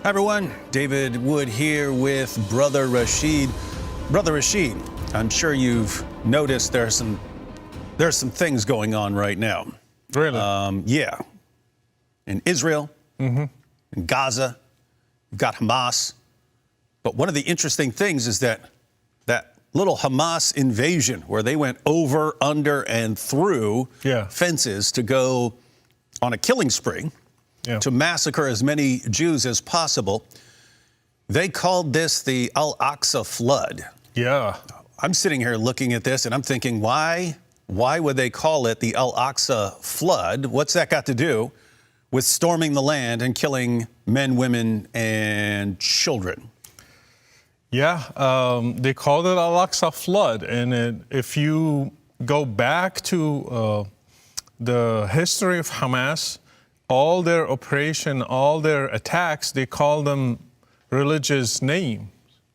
Hi everyone, David Wood here with Brother Rashid. Brother Rashid, I'm sure you've noticed there's some things going on right now. Really? Yeah. In Israel, in Gaza, you've got Hamas. But one of the interesting things is that little Hamas invasion where they went over, under, and through fences to go on a killing spree, to massacre as many Jews as possible. They called this the Aqsa flood. Yeah. I'm sitting here looking at this and I'm thinking, why would they call it the Aqsa flood? What's that got to do with storming the land and killing men, women, and children? Yeah, they called it Al-Aqsa flood. And if you go back to the history of Hamas, all their operation, all their attacks, they call them religious names.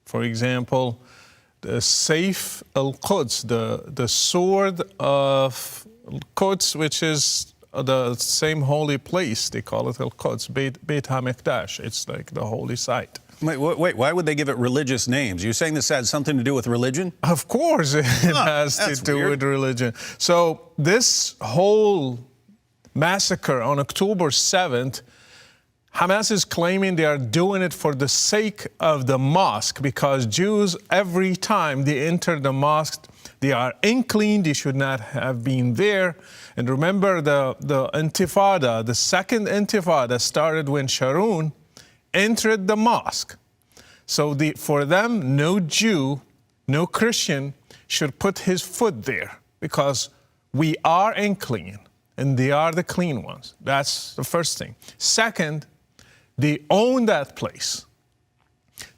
For example, the Saif al-Quds, the sword of Quds, which is the same holy place. They call it al-Quds, Beit HaMikdash. It's like the holy site. Wait, why would they give it religious names? You're saying this had something to do with religion? Of course it has to do with religion. So this whole massacre on October 7th, Hamas is claiming they are doing it for the sake of the mosque, because Jews, every time they enter the mosque, they are unclean, they should not have been there. And remember the intifada, the second intifada started when Sharon entered the mosque. So for them, no Jew, no Christian should put his foot there, because we are unclean and they are the clean ones. That's the first thing. Second, they own that place.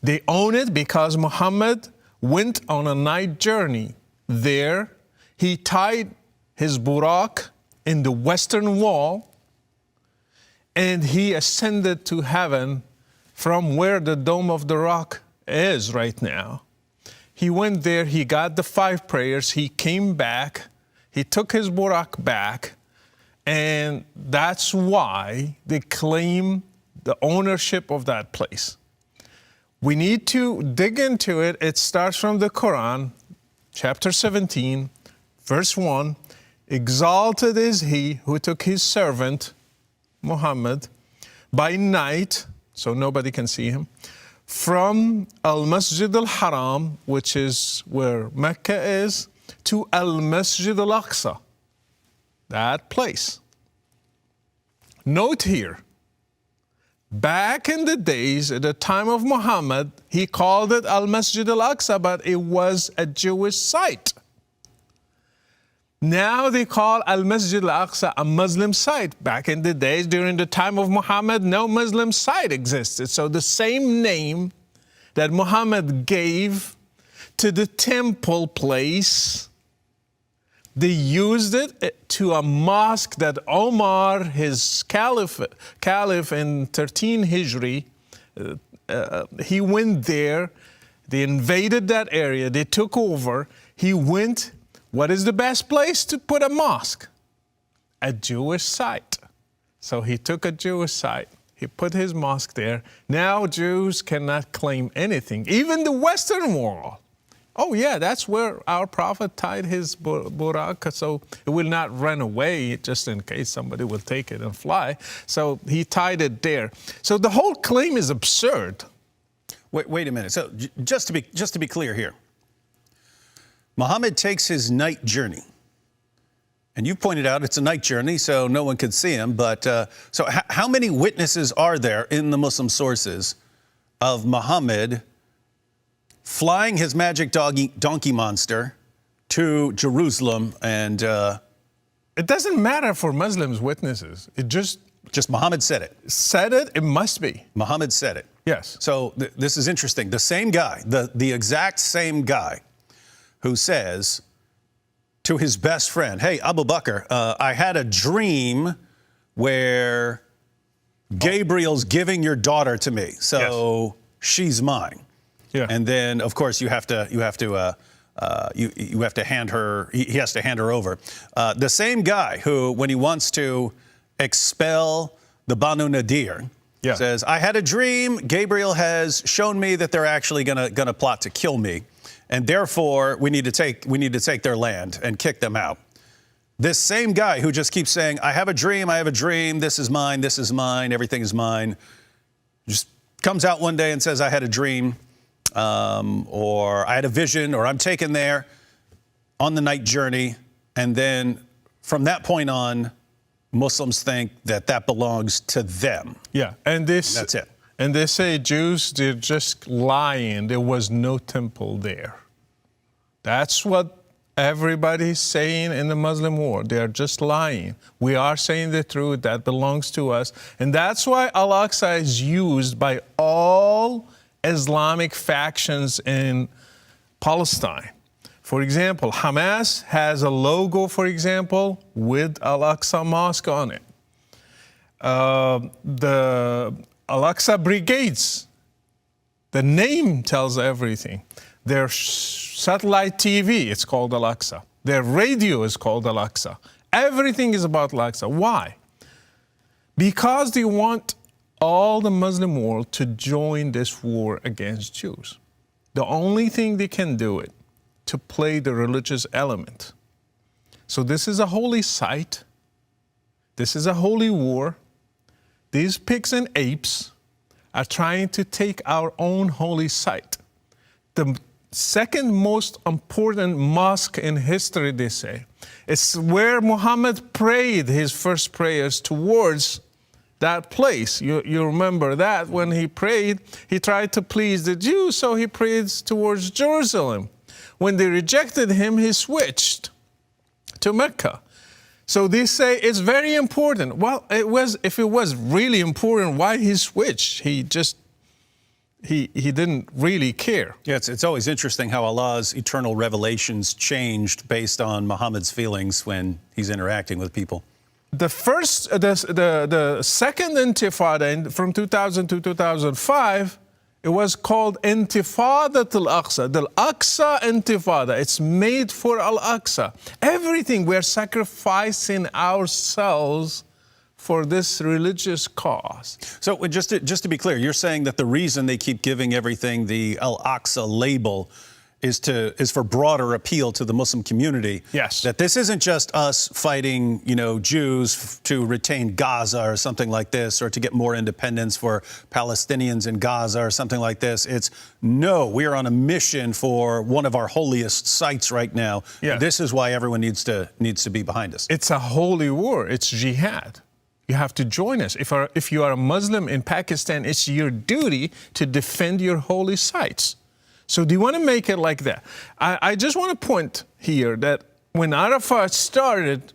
They own it because Muhammad went on a night journey there. He tied his burak in the western wall and he ascended to heaven from where the Dome of the Rock is right now. He went there, he got the 5 prayers, he came back, he took his burak back, and that's why they claim the ownership of that place. We need to dig into it. It starts from the Quran, chapter 17, verse 1. Exalted is he who took his servant, Muhammad, by night, so nobody can see him, from Al-Masjid al-Haram, which is where Mecca is, to Al-Masjid al-Aqsa, that place. Note here, back in the days, at the time of Muhammad, he called it Al-Masjid al-Aqsa, but it was a Jewish site. Now they call Al-Masjid al-Aqsa a Muslim site. Back in the days, during the time of Muhammad, no Muslim site existed. So the same name that Muhammad gave to the temple place, they used it to a mosque that Omar, his caliph in 13 Hijri, he went there, they invaded that area, they took over, he went. What is the best place to put a mosque? A Jewish site. So he took a Jewish site, he put his mosque there. Now Jews cannot claim anything, even the Western world. Oh yeah, that's where our prophet tied his burak, so it will not run away just in case somebody will take it and fly. So he tied it there. So the whole claim is absurd. Wait a minute. So just to be clear here, Muhammad takes his night journey, and you pointed out it's a night journey, so no one could see him. But so how many witnesses are there in the Muslim sources of Muhammad flying his magic donkey monster to Jerusalem? And it doesn't matter for Muslims' witnesses. It just Muhammad said it. Said it. It must be. Muhammad said it. Yes. So this is interesting. The same guy, the exact same guy, who says to his best friend, "Hey, Abu Bakr, I had a dream where Gabriel's giving your daughter to me, so she's mine." Yeah. And then, of course, you have to hand her. He has to hand her over. The same guy who, when he wants to expel the Banu Nadir, Yeah. Says, I had a dream. Gabriel has shown me that they're actually gonna plot to kill me, and therefore we need to take their land and kick them out. This same guy who just keeps saying, I have a dream, this is mine, everything is mine, just comes out one day and says, I had a dream, or I had a vision, or I'm taken there on the night journey. And then from that point on, Muslims think that that belongs to them. Yeah, and that's it. And they say Jews, they're just lying. There was no temple there. That's what everybody's saying in the Muslim world. They're just lying. We are saying the truth. That belongs to us. And that's why Al-Aqsa is used by all Islamic factions in Palestine. For example, Hamas has a logo, for example, with Al-Aqsa Mosque on it. The Al-Aqsa Brigades, the name tells everything. Their satellite TV, it's called Al-Aqsa. Their radio is called Al-Aqsa. Everything is about Al-Aqsa. Why? Because they want all the Muslim world to join this war against Jews. The only thing they can do it to play the religious element. So this is a holy site. This is a holy war. These pigs and apes are trying to take our own holy site. The second most important mosque in history, they say, it's where Muhammad prayed his first prayers towards that place. You remember that when he prayed, he tried to please the Jews, so he prayed towards Jerusalem. When they rejected him, he switched to Mecca. So they say it's very important. Well, if it was really important, why he switched? He didn't really care. Yeah, it's always interesting how Allah's eternal revelations changed based on Muhammad's feelings when he's interacting with people. The second Intifada from 2000 to 2005, it was called Intifadat al-Aqsa, the Aqsa Intifada. It's made for Al-Aqsa. Everything, we're sacrificing ourselves for this religious cause. So just to be clear, you're saying that the reason they keep giving everything the Al-Aqsa label is for broader appeal to the Muslim community. Yes. That this isn't just us fighting, Jews to retain Gaza or something like this, or to get more independence for Palestinians in Gaza or something like this. It's no, we are on a mission for one of our holiest sites right now. Yeah. This is why everyone needs to be behind us. It's a holy war. It's jihad. You have to join us. If you are a Muslim in Pakistan, it's your duty to defend your holy sites. So do you want to make it like that? I just want to point here that when Arafat started,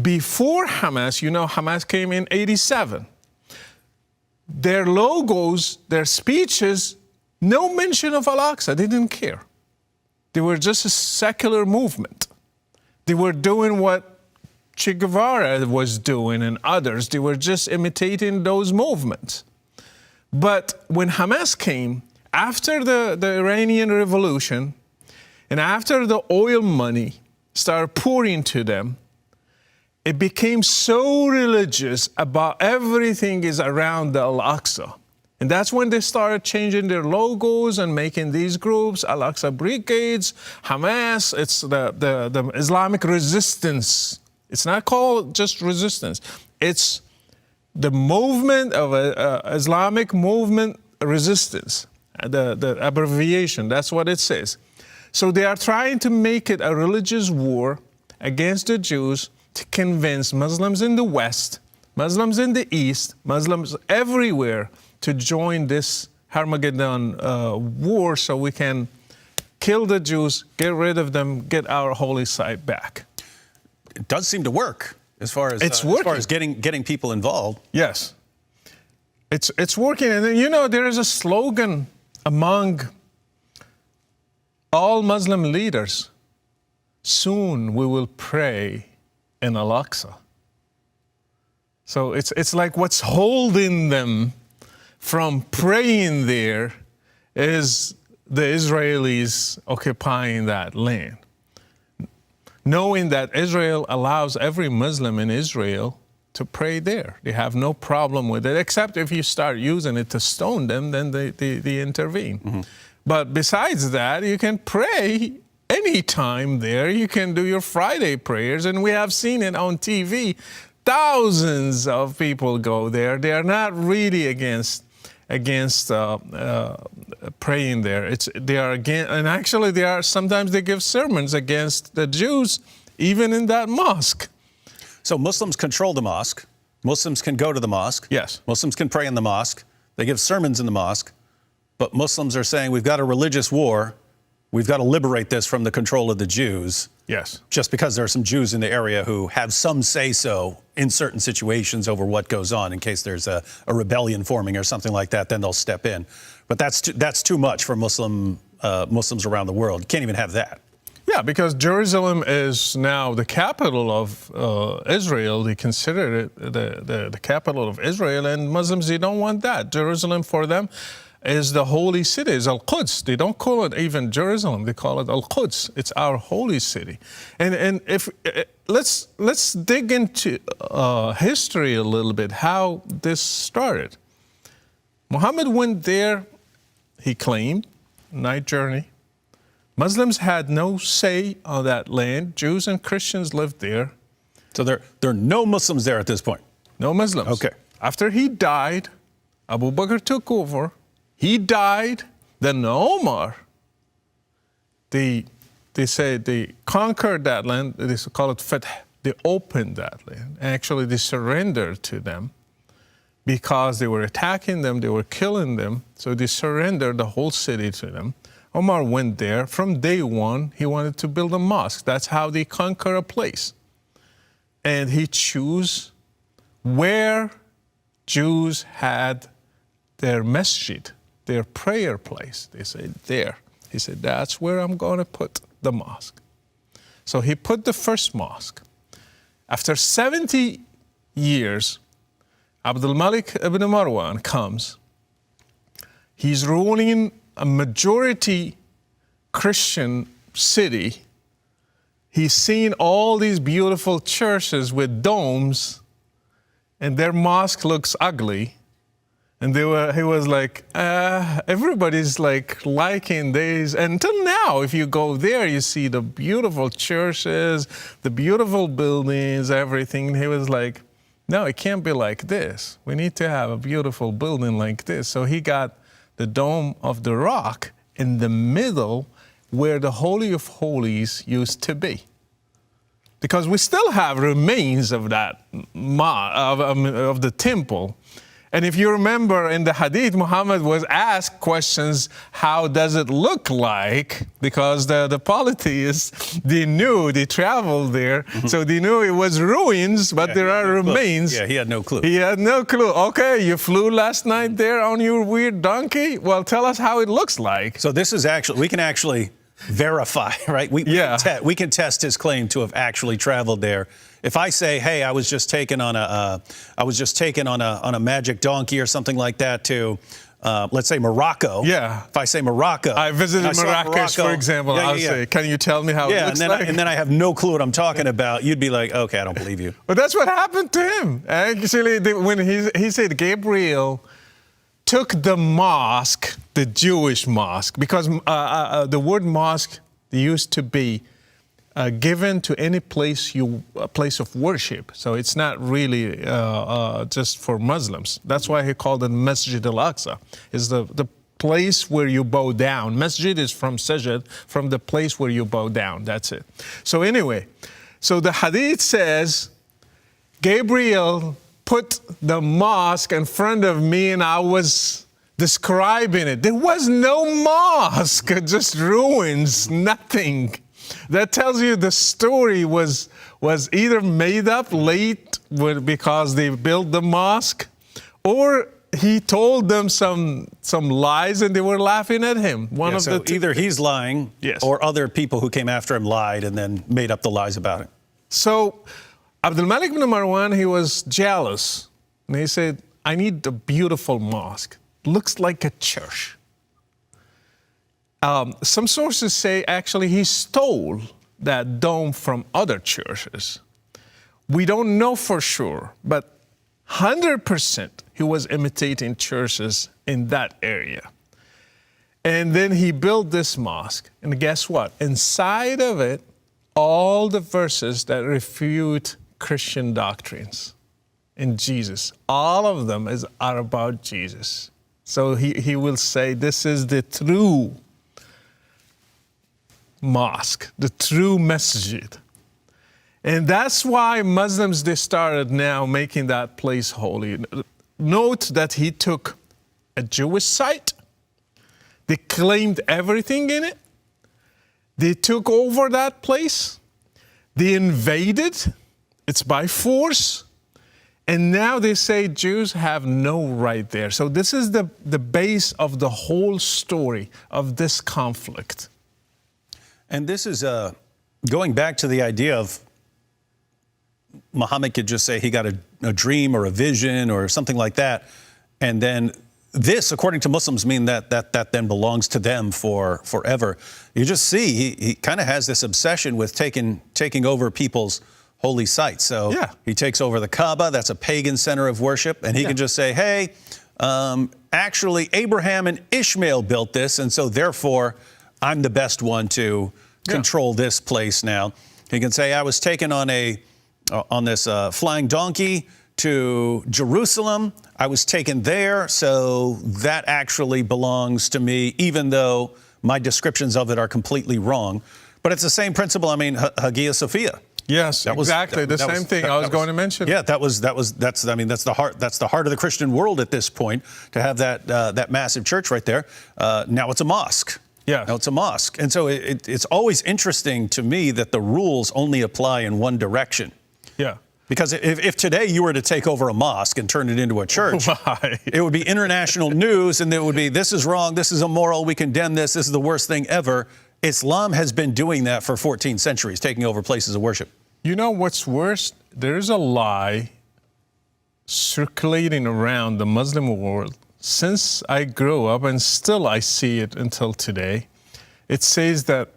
before Hamas, Hamas came in 87. Their logos, their speeches, no mention of Al-Aqsa. They didn't care. They were just a secular movement. They were doing what Che Guevara was doing and others. They were just imitating those movements. But when Hamas came, after the Iranian Revolution and after the oil money started pouring to them, it became so religious about everything is around the Al-Aqsa. And that's when they started changing their logos and making these groups, Al-Aqsa Brigades, Hamas. It's the Islamic resistance. It's not called just resistance. It's the movement of Islamic movement resistance. The abbreviation, that's what it says. So they are trying to make it a religious war against the Jews to convince Muslims in the West, Muslims in the East, Muslims everywhere to join this Armageddon war so we can kill the Jews, get rid of them, get our holy site back. It does seem to work as far as getting people involved. Yes. It's working. And then, there is a slogan among all Muslim leaders: soon we will pray in Al-Aqsa. So it's like what's holding them from praying there is the Israelis occupying that land. Knowing that Israel allows every Muslim in Israel to pray there. They have no problem with it, except if you start using it to stone them, then they intervene. Mm-hmm. But besides that, you can pray anytime there. You can do your Friday prayers, and we have seen it on TV. Thousands of people go there. They are not really against praying there. They are against, and actually sometimes they give sermons against the Jews, even in that mosque. So Muslims control the mosque. Muslims can go to the mosque. Yes. Muslims can pray in the mosque. They give sermons in the mosque. But Muslims are saying we've got a religious war. We've got to liberate this from the control of the Jews. Yes. Just because there are some Jews in the area who have some say-so in certain situations over what goes on. In case there's a rebellion forming or something like that, then they'll step in. But that's too much for Muslims around the world. You can't even have that. Yeah, because Jerusalem is now the capital of Israel. They consider it the capital of Israel, and Muslims, they don't want that. Jerusalem for them is the holy city, is Al-Quds. They don't call it even Jerusalem, they call it Al-Quds. It's our holy city. And if let's dig into history a little bit, how this started. Muhammad went there, he claimed, night journey. Muslims had no say on that land. Jews and Christians lived there. So there are no Muslims there at this point? No Muslims. Okay. After he died, Abu Bakr took over. He died, then Omar, they say they conquered that land, they call it Fath. They opened that land. Actually, they surrendered to them because they were attacking them, they were killing them, so they surrendered the whole city to them. Omar went there. From day one, he wanted to build a mosque. That's how they conquer a place. And he chose where Jews had their masjid, their prayer place. They said, there. He said, that's where I'm going to put the mosque. So he put the first mosque. After 70 years, Abdul Malik ibn Marwan comes. He's ruling a majority Christian city. He's seen all these beautiful churches with domes, and their mosque looks ugly. And he was like, everybody's like liking these. Until now, if you go there, you see the beautiful churches, the beautiful buildings, everything. And he was like, no, it can't be like this. We need to have a beautiful building like this. So he got the Dome of the Rock in the middle where the Holy of Holies used to be. Because we still have remains of that, of the temple. And if you remember in the Hadith, Muhammad was asked questions, how does it look like? Because the polytheists, they knew, they traveled there, so they knew it was ruins, but there are remains. Yeah, he had no clue. He had no clue. Okay, you flew last night there on your weird donkey? Well, tell us how it looks like. So this is actually, we can actually verify, right? We can test his claim to have actually traveled there. If I say, hey, I was just taken on a magic donkey or something like that to, let's say Morocco. Yeah. If I say Morocco, I visited Marrakesh, for example. I'll say, can you tell me how it looks like? And then I have no clue what I'm talking about. You'd be like, okay, I don't believe you. But that's what happened to him. Actually, when he said Gabriel took the mosque, the Jewish mosque, because the word mosque used to be given to any place a place of worship. So it's not really just for Muslims. That's why he called it Masjid al-Aqsa. It's the place where you bow down. Masjid is from sajid, from the place where you bow down. That's it. So anyway, so the hadith says, Gabriel put the mosque in front of me and I was describing it. There was no mosque, just ruins, nothing. That tells you the story was either made up late because they built the mosque, or he told them some lies and they were laughing at him. Either he's lying, or other people who came after him lied and then made up the lies about it. So Abdul Malik ibn Marwan, he was jealous. And he said, I need a beautiful mosque. Looks like a church. Some sources say actually he stole that dome from other churches. We don't know for sure, but 100% he was imitating churches in that area. And then he built this mosque. And guess what? Inside of it, all the verses that refute Christian doctrines in Jesus, all of them are about Jesus. So he will say, this is the true mosque, the true masjid. And that's why Muslims, they started now making that place holy. Note that he took a Jewish site. They claimed everything in it. They took over that place. They invaded. It's by force. And now they say Jews have no right there. So this is the base of the whole story of this conflict. And this is going back to the idea of Muhammad could just say he got a dream or a vision or something like that. And then this, according to Muslims, mean that then belongs to them forever. You just see he kind of has this obsession with taking over people's holy sites. So he takes over the Kaaba, that's a pagan center of worship, and he can just say, hey, actually Abraham and Ishmael built this, and so therefore I'm the best one to control this place now. He can say, I was taken on this flying donkey to Jerusalem. I was taken there, so that actually belongs to me, even though my descriptions of it are completely wrong. But it's the same principle. I mean, Hagia Sophia. Yes, exactly the same thing I was going to mention. Yeah, that's the heart of the Christian world at this point, to have that massive church right there. Now it's a mosque. Yeah. Now it's a mosque. And so it's always interesting to me that the rules only apply in one direction. Yeah. Because if today you were to take over a mosque and turn it into a church, it would be international news, and it would be, this is wrong, this is immoral, we condemn this is the worst thing ever. Islam has been doing that for 14 centuries, taking over places of worship. You know what's worse? There's a lie circulating around the Muslim world since I grew up, and still I see it until today. It says that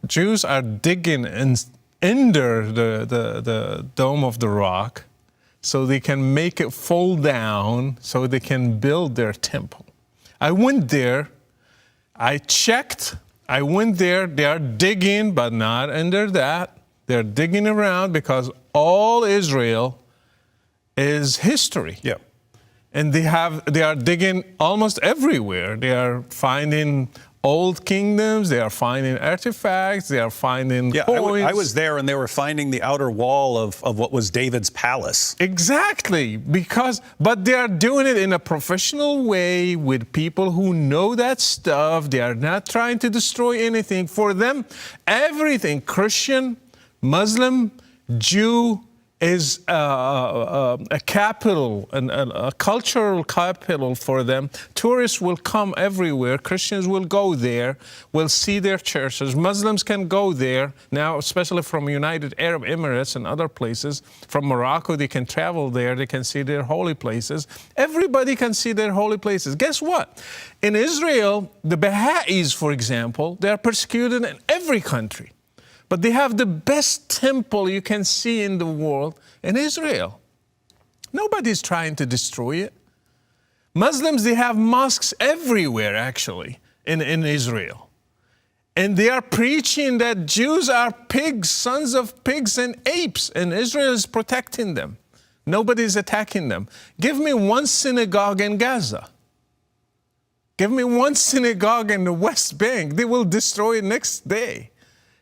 Jews are digging under the dome of the rock so they can make it fall down so they can build their temple. I went there, I checked, I went there, they are digging, but not under that. They're digging around because all Israel is history. Yeah. And they are digging almost everywhere. They are finding old kingdoms, they are finding artifacts, they are finding coins. I was there, and they were finding the outer wall of what was David's palace. Exactly, but they are doing it in a professional way with people who know that stuff. They are not trying to destroy anything. For them, everything, Christian, Muslim, Jew, is a capital, a cultural capital for them. Tourists will come everywhere. Christians will go there, will see their churches. Muslims can go there now, especially from United Arab Emirates and other places. From Morocco, they can travel there. They can see their holy places. Everybody can see their holy places. Guess what? In Israel, the Baha'is, for example, they are persecuted in every country. But they have the best temple you can see in the world in Israel. Nobody's trying to destroy it. Muslims, they have mosques everywhere, actually, in Israel. And they are preaching that Jews are pigs, sons of pigs and apes, and Israel is protecting them. Nobody's attacking them. Give me one synagogue in Gaza. Give me one synagogue in the West Bank. They will destroy it next day.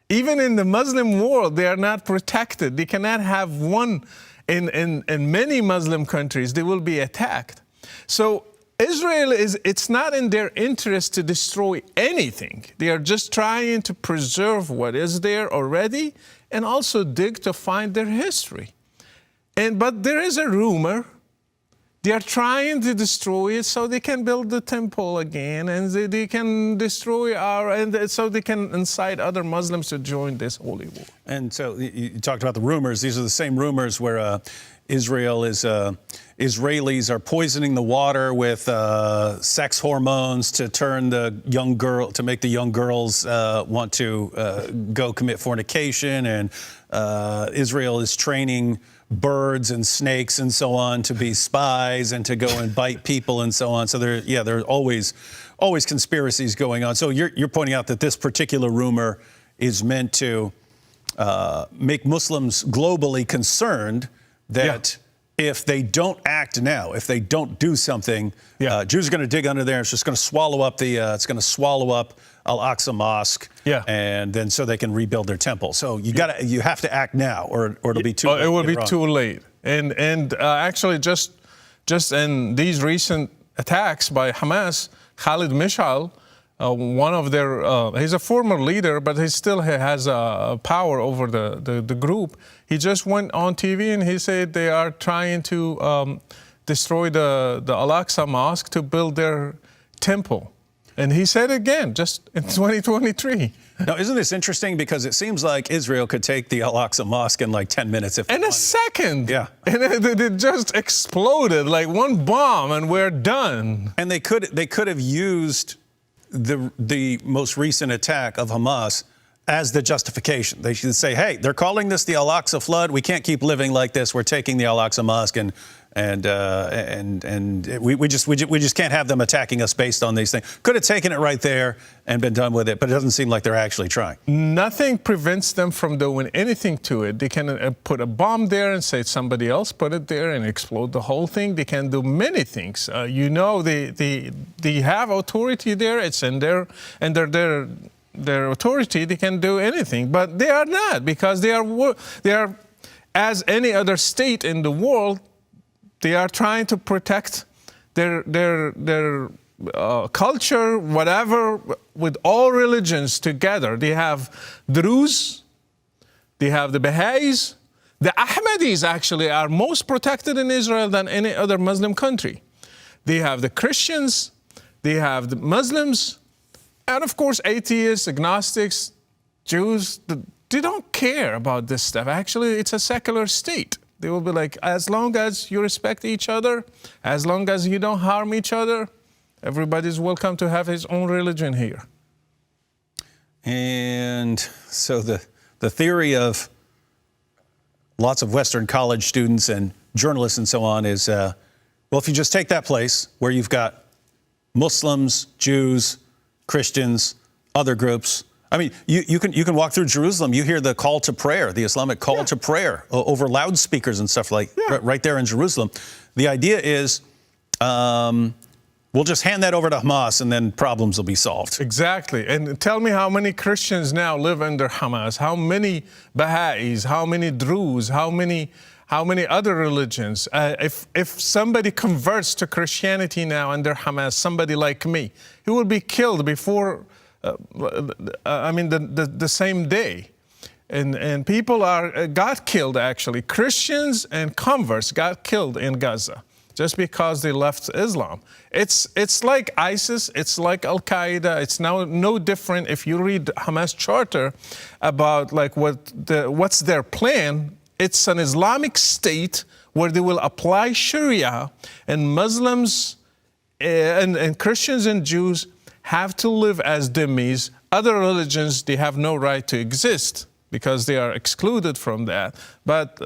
Even in the Muslim world, they are not protected. They cannot have one in many Muslim countries. They will be attacked. So Israel it's not in their interest to destroy anything. They are just trying to preserve what is there already and also dig to find their history. But there is a rumor. They are trying to destroy it so they can build the temple again, and they can destroy so they can incite other Muslims to join this holy war. And so you talked about the rumors. These are the same rumors where Israelis are poisoning the water with sex hormones to turn to make the young girls want to go commit fornication, and Israel is training birds and snakes and so on to be spies and to go and bite people and so on. So there are always conspiracies going on. So you're pointing out that this particular rumor is meant to make Muslims globally concerned that if they don't act now, if they don't do something, Jews are going to dig under there. It's just going to swallow up Al-Aqsa Mosque, and then so they can rebuild their temple. So you have to act now, or it'll be too late. It will be too late. And actually, just in these recent attacks by Hamas, Khalid Mishal, one of their, he's a former leader, but he still has power over the group. He just went on TV and he said they are trying to destroy the Al-Aqsa Mosque to build their temple. And he said again, just in 2023. Now, isn't this interesting? Because it seems like Israel could take the Al-Aqsa Mosque in like 10 minutes. In a second. Yeah. And it just exploded like one bomb and we're done. And they could have used the most recent attack of Hamas as the justification. They should say, hey, they're calling this the Al-Aqsa flood. We can't keep living like this. We're taking the Al-Aqsa Mosque and we just can't have them attacking us based on these things. Could have taken it right there and been done with it, but it doesn't seem like they're actually trying. Nothing prevents them from doing anything to it. They can put a bomb there and say somebody else put it there and explode the whole thing. They can do many things. They have authority there. It's in their authority. They can do anything, but they are not, because they are as any other state in the world. They are trying to protect their culture, whatever, with all religions together. They have Druze, they have the Baha'is. The Ahmadis actually are most protected in Israel than any other Muslim country. They have the Christians, they have the Muslims, and of course atheists, agnostics, Jews. They don't care about this stuff. Actually, it's a secular state. They will be like, as long as you respect each other, as long as you don't harm each other, everybody's welcome to have his own religion here. And so the theory of lots of Western college students and journalists and so on is, well, if you just take that place where you've got Muslims, Jews, Christians, other groups. I mean, you can walk through Jerusalem. You hear the call to prayer, the Islamic call to prayer over loudspeakers and stuff like right there in Jerusalem. The idea is we'll just hand that over to Hamas and then problems will be solved. Exactly. And tell me how many Christians now live under Hamas? How many Baha'is? How many Druze? How many other religions? If somebody converts to Christianity now under Hamas, somebody like me, he will be killed before. The same day, and people got killed actually. Christians and converts got killed in Gaza just because they left Islam. It's like ISIS, it's like Al Qaeda. It's now no different. If you read Hamas charter about like what's their plan, it's an Islamic state where they will apply Sharia, and Muslims and Christians and Jews have to live as dhimmis. Other religions, they have no right to exist because they are excluded from that. But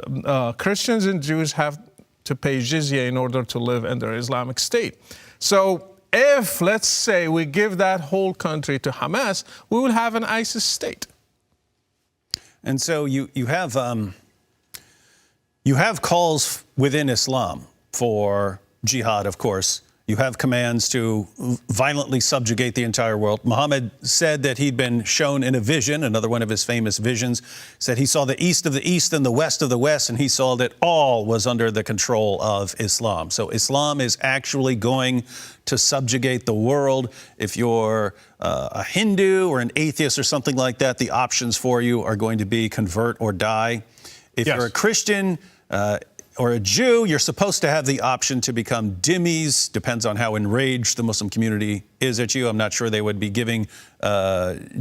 Christians and Jews have to pay jizya in order to live in their Islamic state. So if, let's say, we give that whole country to Hamas, we will have an ISIS state. And so you have calls within Islam for jihad, of course. You have commands to violently subjugate the entire world. Muhammad said that he'd been shown in a vision, another one of his famous visions, said he saw the east of the east and the west of the west, and he saw that all was under the control of Islam. So Islam is actually going to subjugate the world. If you're a Hindu or an atheist or something like that, the options for you are going to be convert or die. If you're a Christian, or a Jew, you're supposed to have the option to become dhimmis. Depends on how enraged the Muslim community is at you. I'm not sure they would be giving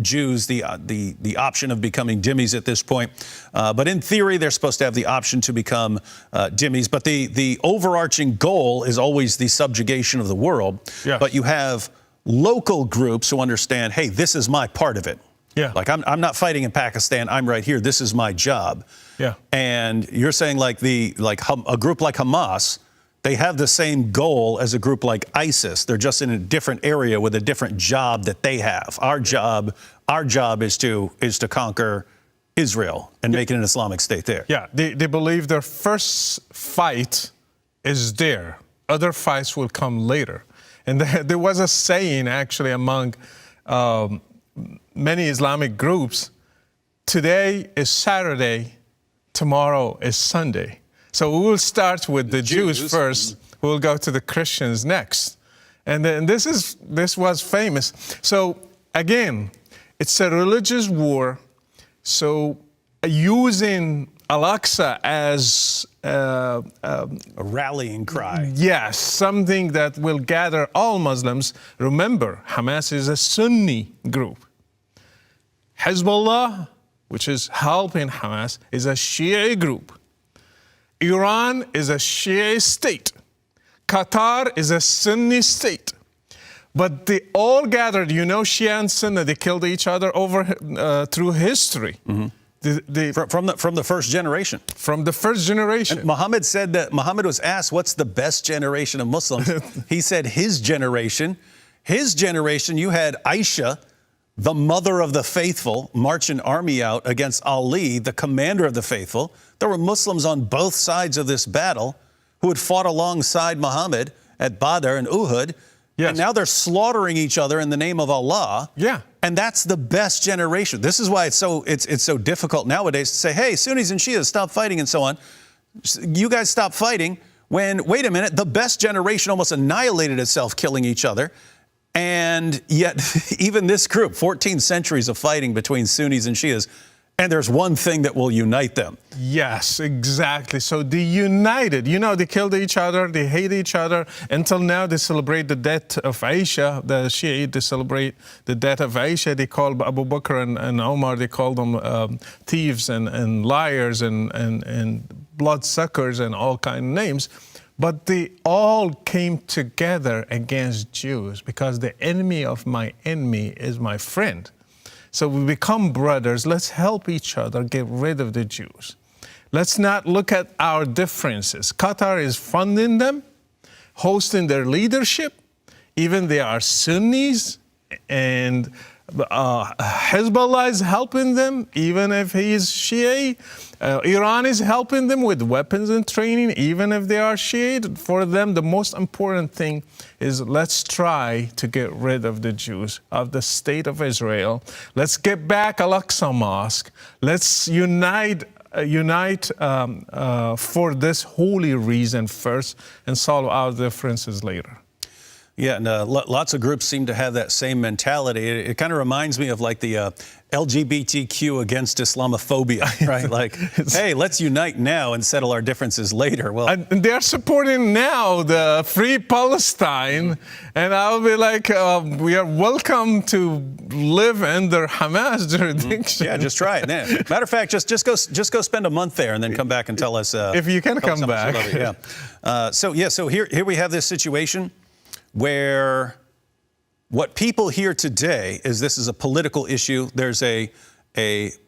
Jews the option of becoming dhimmis at this point. But in theory, they're supposed to have the option to become dhimmis. But the overarching goal is always the subjugation of the world. But you have local groups who understand, hey, this is my part of it. Yeah. Like, I'm not fighting in Pakistan. I'm right here. This is my job. Yeah. And you're saying like a group like Hamas, they have the same goal as a group like ISIS. They're just in a different area with a different job that they have. Our job is to conquer Israel and make it an Islamic state there. Yeah, they believe their first fight is there. Other fights will come later. And there was a saying actually among many Islamic groups, today is Saturday, tomorrow is Sunday. So we will start with the Jews first, we'll go to the Christians next. And then this was famous. So again, it's a religious war. So using Al-Aqsa as A rallying cry. yes, something that will gather all Muslims. Remember, Hamas is a Sunni group. Hezbollah, which is helping Hamas, is a Shia group. Iran is a Shia state. Qatar is a Sunni state. But they all gathered, Shia and Sunni, they killed each other through history. Mm-hmm. From the first generation. From the first generation. And Muhammad was asked, what's the best generation of Muslims? He said his generation. His generation, you had Aisha, the mother of the faithful, march an army out against Ali, the commander of the faithful. There were Muslims on both sides of this battle who had fought alongside Muhammad at Badr and Uhud. Yes. And now they're slaughtering each other in the name of Allah. Yeah. And that's the best generation. This is why it's so difficult nowadays to say, hey, Sunnis and Shias, stop fighting and so on. You guys stop fighting when, wait a minute, the best generation almost annihilated itself killing each other. And yet even this group, 14 centuries of fighting between Sunnis and Shias, and there's one thing that will unite them. Yes, exactly. So they united. They killed each other. They hate each other. Until now, they celebrate the death of Aisha. The Shiite, they celebrate the death of Aisha. They call Abu Bakr and Omar, they call them thieves and liars and bloodsuckers and all kind of names. But they all came together against Jews because the enemy of my enemy is my friend. So we become brothers. Let's help each other get rid of the Jews. Let's not look at our differences. Qatar is funding them, hosting their leadership. Even they are Sunnis, and Hezbollah is helping them, even if he is Shia. Iran is helping them with weapons and training, even if they are Shia. For them, the most important thing is let's try to get rid of the Jews, of the state of Israel. Let's get back Al-Aqsa Mosque. Let's unite for this holy reason first and solve our differences later. Yeah, and lots of groups seem to have that same mentality. It kind of reminds me of like the LGBTQ against Islamophobia, right? Like, hey, let's unite now and settle our differences later. Well, and they're supporting now the Free Palestine, and I'll be like, we are welcome to live under Hamas jurisdiction. Yeah, just try it. Yeah. Matter of fact, just go spend a month there and then come back and tell us if you can come back. Yeah. So here we have this situation where what people hear today is this is a political issue. There's a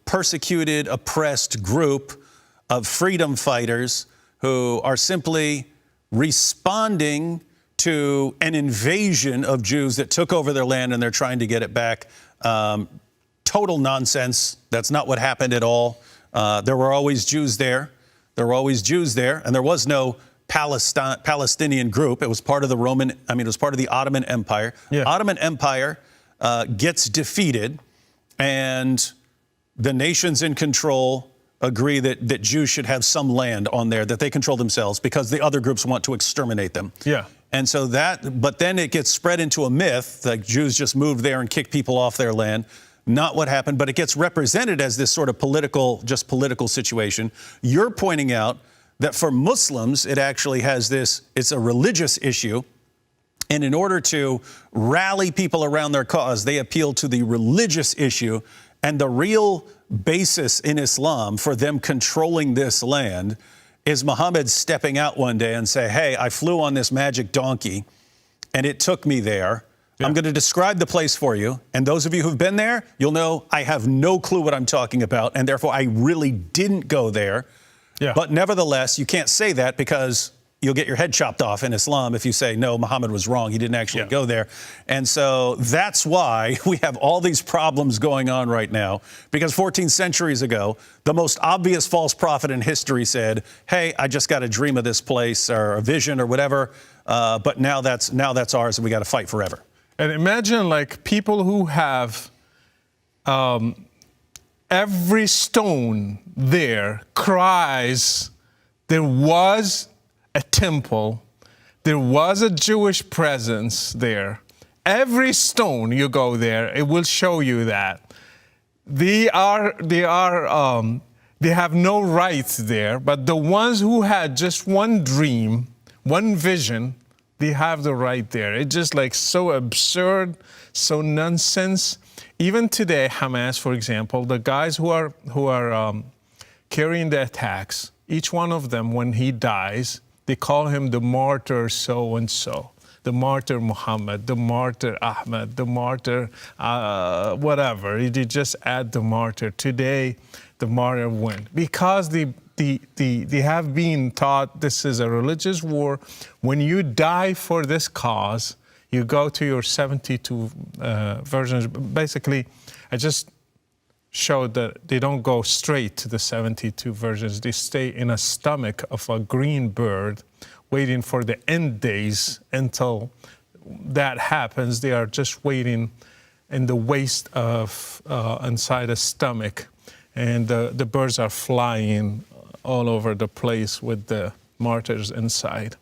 persecuted, oppressed group of freedom fighters who are simply responding to an invasion of Jews that took over their land and they're trying to get it back. Total nonsense. That's not what happened at all. There were always Jews there. There were always Jews there, and there was no Palestinian group. It was part of it was part of the Ottoman Empire. Yeah. Ottoman Empire gets defeated, and the nations in control agree that Jews should have some land on there that they control themselves because the other groups want to exterminate them. Yeah. And so but then it gets spread into a myth, like Jews just moved there and kicked people off their land. Not what happened, but it gets represented as this sort of political situation. You're pointing out that for Muslims, it actually has it's a religious issue. And in order to rally people around their cause, they appeal to the religious issue. And the real basis in Islam for them controlling this land is Muhammad stepping out one day and say, hey, I flew on this magic donkey and it took me there. I'm going to describe the place for you. And those of you who've been there, you'll know I have no clue what I'm talking about. And therefore, I really didn't go there. Yeah. But nevertheless, you can't say that because you'll get your head chopped off in Islam if you say, no, Muhammad was wrong. He didn't actually go there. And so that's why we have all these problems going on right now. Because 14 centuries ago, the most obvious false prophet in history said, hey, I just got a dream of this place or a vision or whatever. But now that's ours and we got to fight forever. And imagine like people who have every stone there cries, there was a temple, there was a Jewish presence there. Every stone you go there, it will show you that. They have no rights there, but the ones who had just one dream, one vision, they have the right there. It's just like so absurd, so nonsense. Even today, Hamas, for example, the guys who are carrying the attacks, each one of them, when he dies, they call him the martyr so-and-so, the martyr Muhammad, the martyr Ahmed, the martyr whatever. You just add the martyr. Today, the martyr win. Because they have been taught this is a religious war. When you die for this cause, you go to your 72 versions. Basically, I just showed that they don't go straight to the 72 versions. They stay in a stomach of a green bird, waiting for the end days until that happens. They are just waiting in the waist of inside a stomach, and the birds are flying all over the place with the martyrs inside.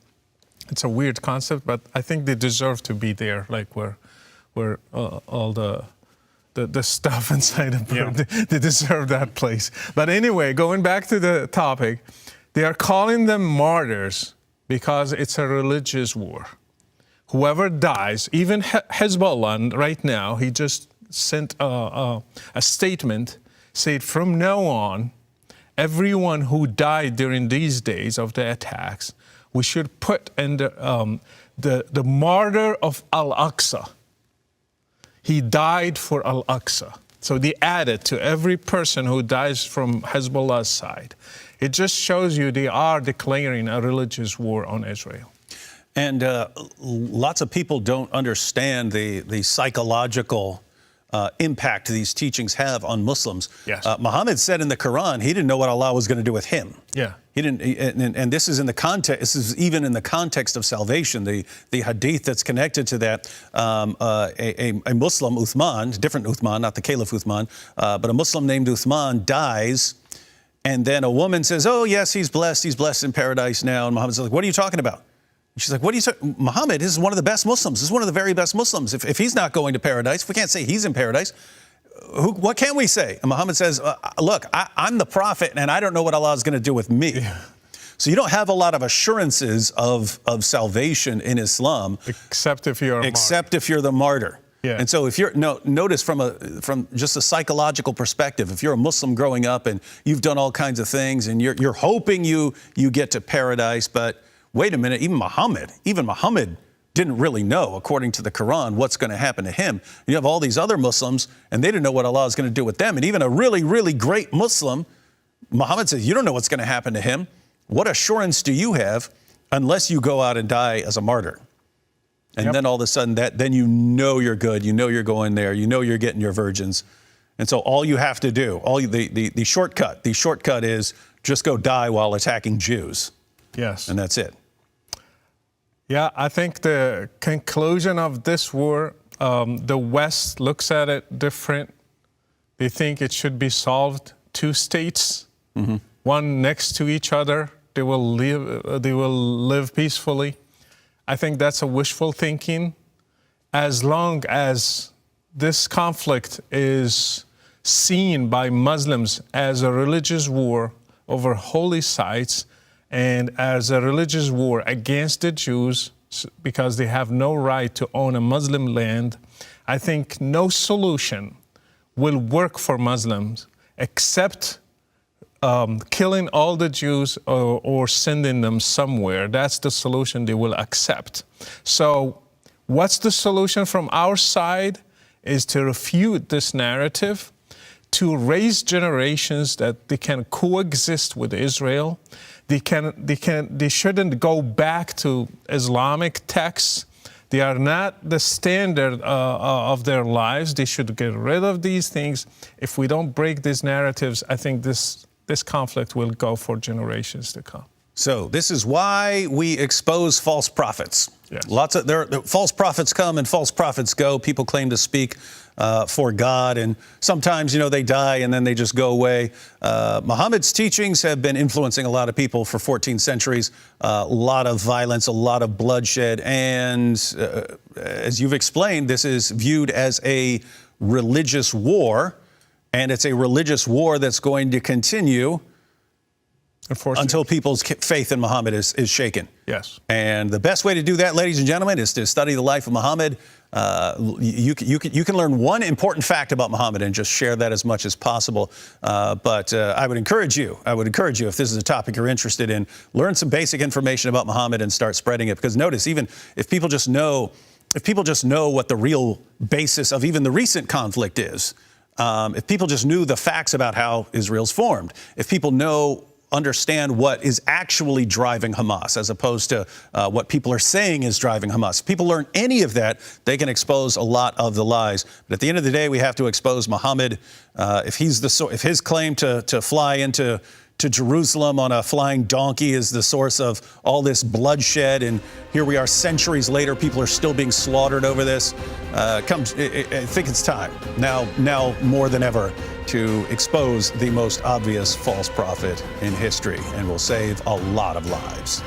It's a weird concept, but I think they deserve to be there, like where all the stuff inside the bird. Yeah. They deserve that place. But anyway, going back to the topic, they are calling them martyrs because it's a religious war. Whoever dies, even Hezbollah right now, he just sent a statement, said from now on, everyone who died during these days of the attacks, we should put in the martyr of Al-Aqsa. He died for Al-Aqsa. So they added to every person who dies from Hezbollah's side. It just shows you they are declaring a religious war on Israel. And lots of people don't understand the psychological impact these teachings have on Muslims. Yes. Muhammad said in the Quran he didn't know what Allah was going to do with him. Yeah. He didn't, and this is in the context. This is even in the context of salvation. The hadith that's connected to that. A Muslim, Uthman, different Uthman, not the Caliph Uthman, but a Muslim named Uthman dies, and then a woman says, "Oh yes, he's blessed in paradise now." And Muhammad says, "Like, what are you talking about?" And she's like, "What are you talking? Muhammad is one of the best Muslims. This is one of the very best Muslims. If he's not going to paradise, if we can't say he's in paradise, what can we say?" And Muhammad says, "Look, I'm the prophet, and I don't know what Allah is going to do with me." Yeah. So you don't have a lot of assurances of salvation in Islam, except if you're the martyr. Yeah. And so if you're notice from just a psychological perspective, if you're a Muslim growing up and you've done all kinds of things and you're hoping you get to paradise, but wait a minute, even Muhammad didn't really know, according to the Quran, what's going to happen to him. You have all these other Muslims, and they didn't know what Allah is going to do with them. And even a really, really great Muslim, Muhammad says, you don't know what's going to happen to him. What assurance do you have unless you go out and die as a martyr? And then all of a sudden, then you know you're good. You know you're going there. You know you're getting your virgins. And so all you have to do, the shortcut is just go die while attacking Jews. Yes. And that's it. Yeah, I think the conclusion of this war, the West looks at it different. They think it should be solved 2 states, one next to each other. They will live peacefully. I think that's a wishful thinking. As long as this conflict is seen by Muslims as a religious war over holy sites, and as a religious war against the Jews, because they have no right to own a Muslim land, I think no solution will work for Muslims except killing all the Jews or sending them somewhere. That's the solution they will accept. So What's the solution from our side is to refute this narrative, to raise generations that they can coexist with Israel. They shouldn't go back to Islamic texts. They are not the standard of their lives. They should get rid of these things. If we don't break these narratives, I think this conflict will go for generations to come. So this is why we expose false prophets. Yes. False prophets come and false prophets go. People claim to speak for God, and sometimes, they die and then they just go away. Muhammad's teachings have been influencing a lot of people for 14 centuries. A lot of violence, a lot of bloodshed, and as you've explained, this is viewed as a religious war, and it's a religious war that's going to continue until people's faith in Muhammad is shaken. Yes. And the best way to do that, ladies and gentlemen, is to study the life of Muhammad. You can learn one important fact about Muhammad and just share that as much as possible. But I would encourage you, if this is a topic you're interested in, learn some basic information about Muhammad and start spreading it. Because notice, even if people just know what the real basis of even the recent conflict is, if people just knew the facts about how Israel's formed, if people understand what is actually driving Hamas as opposed to what people are saying is driving Hamas. If people learn any of that, they can expose a lot of the lies. But at the end of the day, we have to expose Muhammad. If his claim to fly into Jerusalem on a flying donkey is the source of all this bloodshed, and here we are centuries later, people are still being slaughtered over this. I think it's time now more than ever to expose the most obvious false prophet in history, and will save a lot of lives.